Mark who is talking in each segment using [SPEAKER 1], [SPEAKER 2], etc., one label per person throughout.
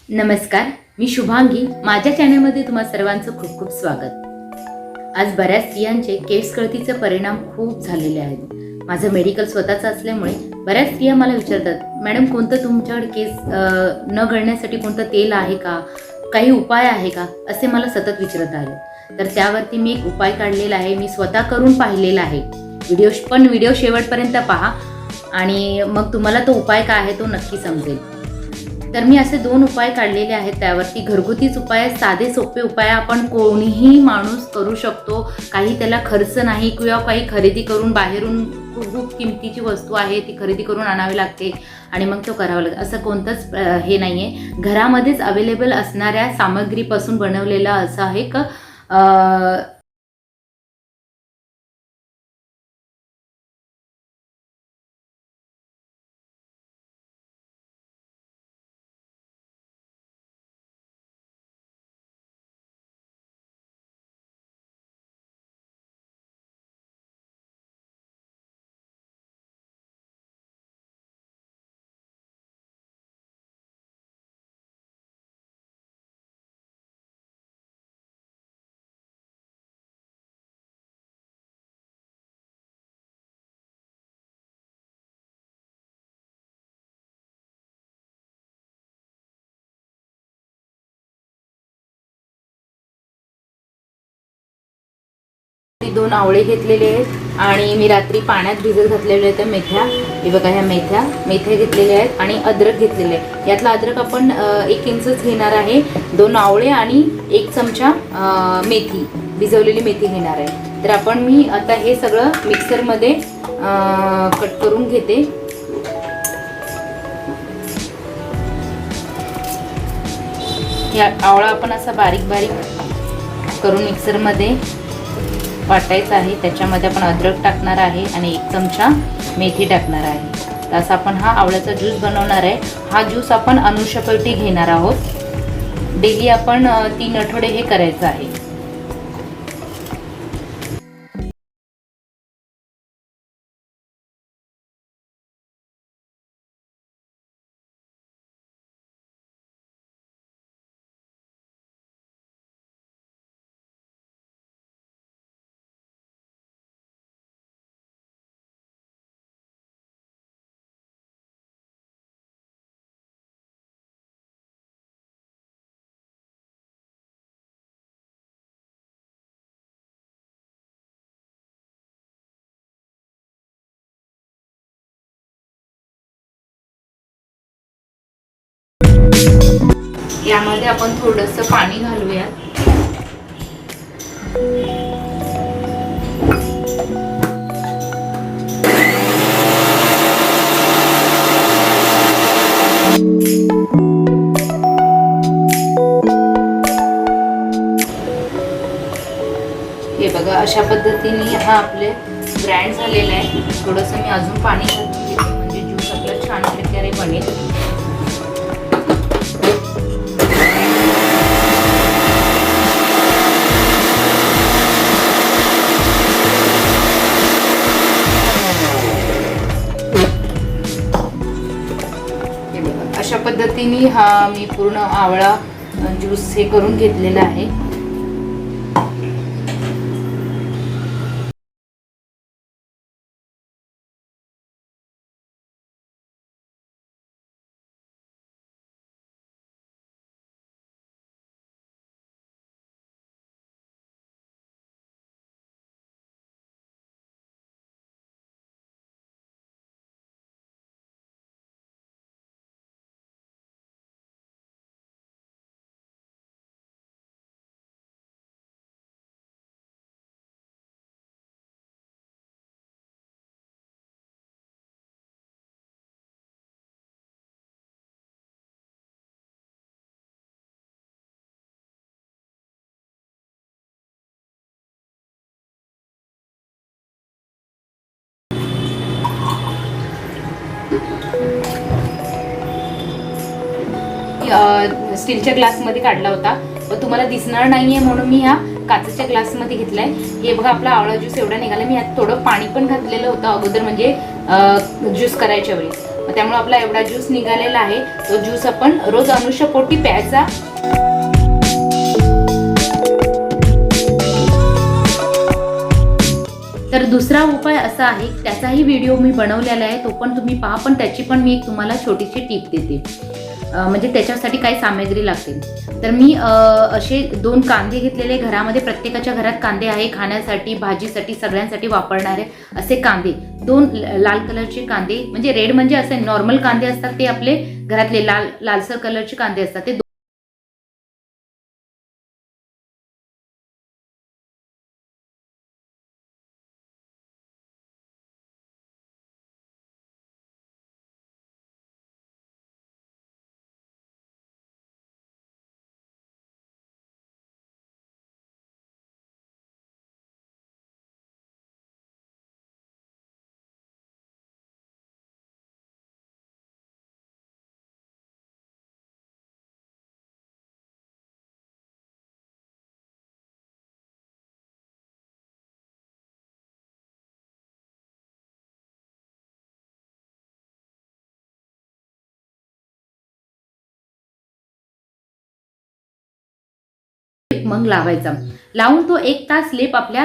[SPEAKER 1] नमस्कार, मी शुभांगी. माझ्या चॅनलमध्ये तुम्हा सर्वांचं खूप खूप स्वागत. आज बऱ्याच स्त्रियांचे केस गळतीचे परिणाम खूप झालेले आहेत. माझं मेडिकल स्वतःचं असल्यामुळे बऱ्याच स्त्रिया मला विचारतात, मॅडम कोणतं तुमच्याकडे केस न गळण्यासाठी कोणतं तेल आहे का, काही उपाय आहे का, असे मला सतत विचारत आले. तर त्यावरती मी एक उपाय काढलेला आहे. मी स्वतः करून पाहिलेला आहे. व्हिडिओ शेवटपर्यंत पहा आणि मग तुम्हाला तो उपाय काय आहे तो नक्की समजेल. तर मी असे 2 उपाय काढलेले आहेत. त्यावरती घरगुतीच उपाय, साधे सोपे उपाय आपण कोणीही माणूस करू शकतो. काही त्याला खर्च नाही किंवा काही खरेदी करून बाहेरून खूप किमतीची वस्तू आहे ती खरेदी करून आणावी लागते आणि मग तो करावा लागतो असं कोणतंच हे नाही आहे. घरामध्येच अवेलेबल असणाऱ्या सामग्रीपासून बनवलेलं असं आहे एक मी 2 आवळे घेतलेले आहेत आणि मी रात्री पाण्यात भिजत घातलेले आहेत मेथ्या. हे बघा, ह्या मेथ्या घेतलेल्या आहेत आणि अद्रक घेतलेले आहे. यातला अद्रक आपण 1 इंचच घेणार आहे. 2 आवळे आणि 1 चमचा मेथी, भिजवलेली मेथी घेणार आहे. तर मी आता हे सगळं मिक्सरमध्ये कट करून घेते. या आवळा आपण असा बारीक बारीक करून मिक्सरमध्ये वाटायचं आहे. त्याच्यामध्ये आपण अद्रक टाकणार आहे आणि 1 चमचा मेथी टाकणार आहे. तर असा आपण हा आवळ्याचा ज्यूस बनवणार आहे. हा ज्यूस आपण अनुषपोटी घेणार आहोत. डेली आपण 3 आठवडे हे करायचं आहे. यामध्ये आपण थोडंसं पाणी घालूया. हे बघा, अशा पद्धतीने हा आपले ग्राइंड झालेला आहे. थोडंसं मी अजून पाणी घालून घेते म्हणजे ज्यूस आपला छान प्रकारे बनेल. अशा पद्धतीने हा मी पूर्ण आवळा ज्यूस हे करून घेतलेला आहे. स्टीलच्या ग्लासमध्ये काढला होता, पण तुम्हाला दिसणार नाहीये म्हणून मी ह्या काचेच्या ग्लासमध्ये घेतलाय. हे बघा, आपला आवळा ज्यूस एवढा निघाला. मी यात थोडं पाणी पण घातलेलं होतं अगोदर, म्हणजे ज्यूस करायच्या वेळी. मग त्यामुळे आपला एवढा ज्यूस निघालेला आहे. तो ज्यूस आपण रोज अनुष्यपोटी प्यायचा. तर दुसरा उपाय असा आहे, त्याचाही व्हिडिओ मी बनवलेला आहे, तो पण तुम्ही पहा. पण त्याची पण मी एक तुम्हाला छोटीशी टीप देते. म्हणजे त्याच्यासाठी काय सामग्री लागते. तर मी असे 2 कांदे घेतलेले घरामध्ये. प्रत्येकाच्या घरात कांदे आहे, खाण्यासाठी, भाजीसाठी, सगळ्यांसाठी वापरणारे असे कांदे. 2 लाल कलरचे कांदे, म्हणजे रेड म्हणजे असे नॉर्मल कांदे असतात ते आपले घरातले लालसर कलरचे कांदे असतात ते मग लावायचा. लावून तो 1 तास लेप आपल्या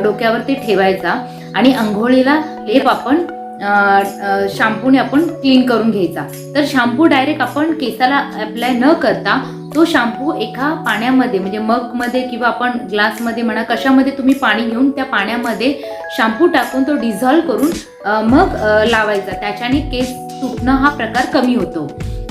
[SPEAKER 1] डोक्यावरती ठेवायचा आणि अंघोळीला लेप आपण शॅम्पूने आपण क्लीन करून घ्यायचा. तर शॅम्पू डायरेक्ट आपण केसाला अप्लाय न करता तो शॅम्पू एका पाण्यामध्ये, म्हणजे मगमध्ये किंवा आपण ग्लासमध्ये म्हणा, कशामध्ये तुम्ही पाणी घेऊन त्या पाण्यामध्ये शॅम्पू टाकून तो डिझॉल्व करून मग लावायचा. त्याच्याने केस तुटणं हा प्रकार कमी होतो.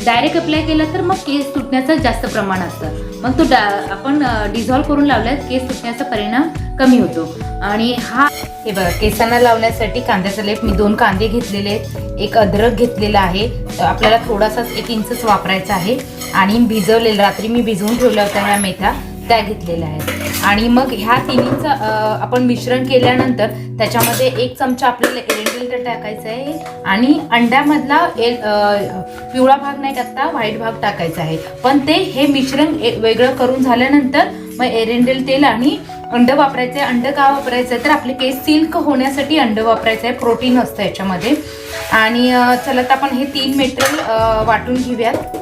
[SPEAKER 1] डायरेक्ट अप्लाय केला तर मग केस तुटण्याचं जास्त प्रमाण असतं. मग तो आपण डिझॉल्व करून लावल्यास केस तुटण्याचा परिणाम कमी होतो. आणि हे बघा, केसांना लावण्यासाठी कांद्याचा लेप मी 2 कांदे घेतलेले आहेत, 1 अद्रक घेतलेला आहे. तर आपल्याला थोडासाच 1 इंचच वापरायचा आहे. आणि भिजवलेलं, रात्री मी भिजवून ठेवल्या होत्या ह्या मेथ्या, त्या घेतलेल्या आहेत. आणि मग ह्या तिन्हीचं आपण मिश्रण केल्यानंतर त्याच्यामध्ये 1 चमचा आपल्याला एरंडेल तेल टाकायचं आहे. आणि अंड्यामधला पिवळा भाग नाही टाकता, व्हाईट भाग टाकायचा आहे. पण हे मिश्रण वेगळं करून झाल्यानंतर मग एरंडेल तेल आणि अंड वापरायचं आहे. अंड का वापरायचं आहे तर आपले केस सिल्क होण्यासाठी अंड वापरायचं आहे. प्रोटीन असतं याच्यामध्ये. आणि चला तर आपण हे 3 मटेरियल वाटून घेऊयात.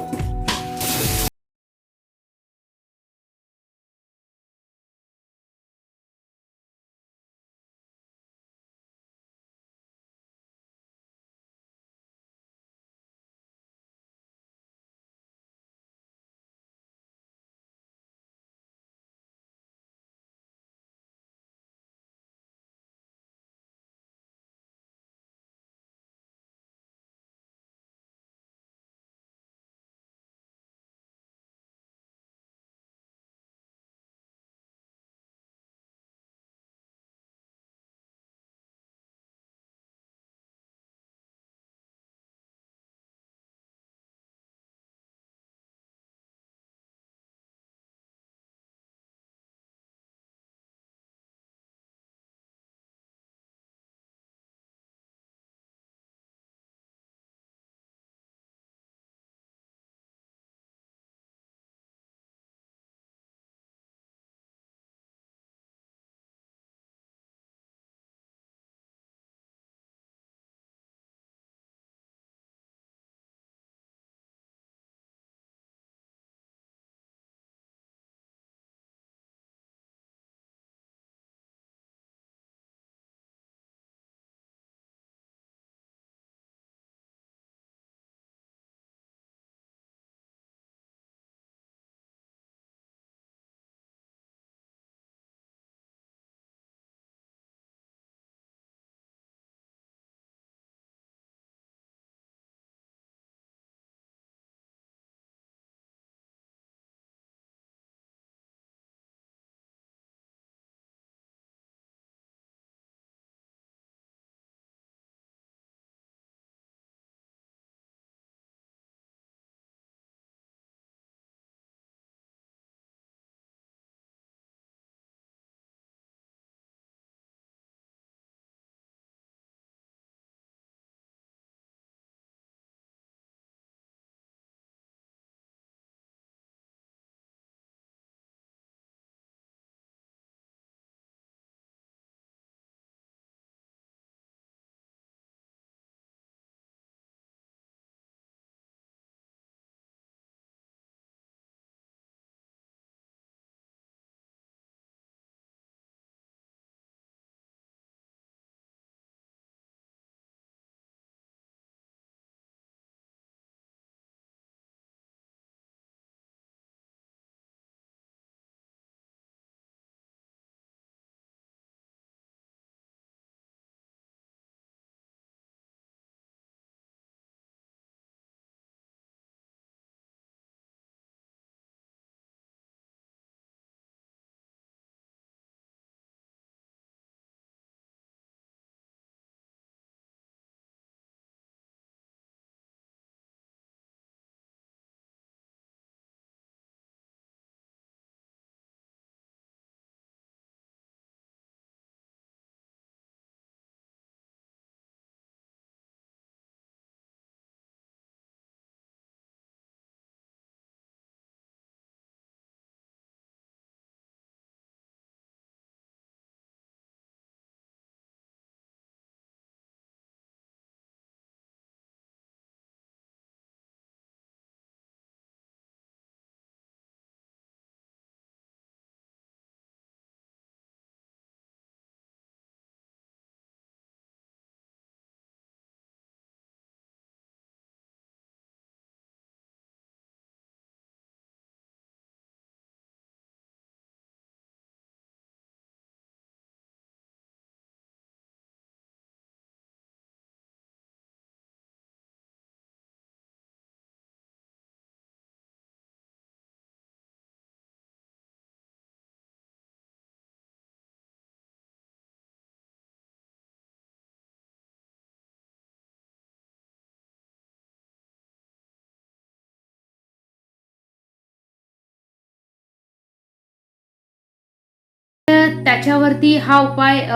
[SPEAKER 1] त्याच्यावरती हा उपाय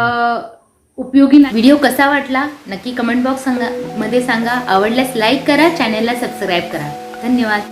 [SPEAKER 1] उपयोगी नाही. व्हिडिओ कसा वाटला नक्की कमेंट बॉक्स मध्ये सांगा. आवडल्यास लाईक करा, चॅनलला सबस्क्राईब करा. धन्यवाद.